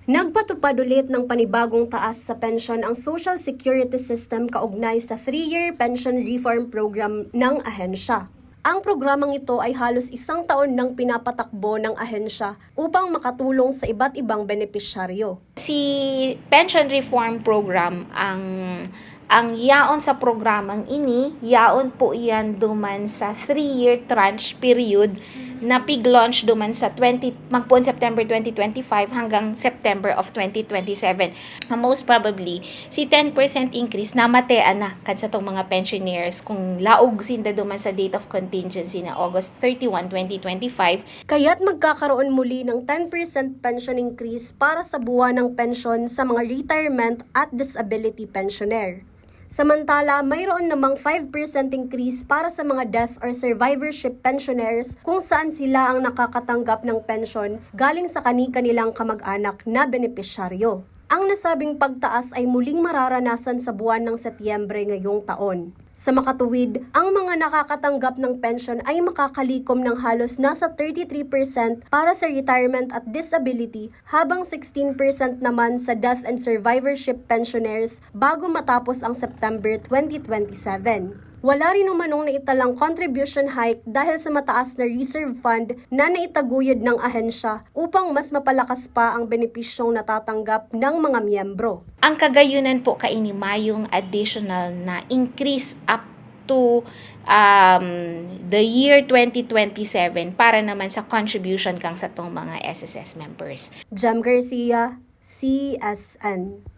Nagpatupad ulit ng panibagong taas sa pensyon ang Social Security System kaugnay sa 3-year pension reform program ng ahensya. Ang programang ito ay halos 1 taon nang pinapatakbo ng ahensya upang makatulong sa iba't ibang benepisyaryo. Si pension reform program ang yaon sa programang ini, yaon po iyan duman sa 3-year tranche period na pig-launch duman sa magpuon September 2025 hanggang September of 2027. Most probably, si 10% increase namatean na kad sa tong mga pensioners kung laog sinda duman sa date of contingency na August 31, 2025. Kaya't magkakaroon muli ng 10% pension increase para sa buwan ng pensyon sa mga retirement at disability pensioner. Samantala, mayroon namang 5% increase para sa mga death or survivorship pensioners kung saan sila ang nakakatanggap ng pensyon galing sa kani-kanilang kamag-anak na benepisyaryo. Ang nasabing pagtaas ay muling mararanasan sa buwan ng Setyembre ngayong taon. Sa makatuwid, ang mga nakakatanggap ng pensyon ay makakalikom ng halos nasa 33% para sa retirement at disability habang 16% naman sa death and survivorship pensioners bago matapos ang September 2027. Wala rin umanong naitalang contribution hike dahil sa mataas na reserve fund na naitaguyod ng ahensya upang mas mapalakas pa ang benepisyong natatanggap ng mga miyembro. Ang kagayunan po kainima yung additional na increase up to the year 2027 para naman sa contribution kang sa tong mga SSS members. Jem Garcia, CSN.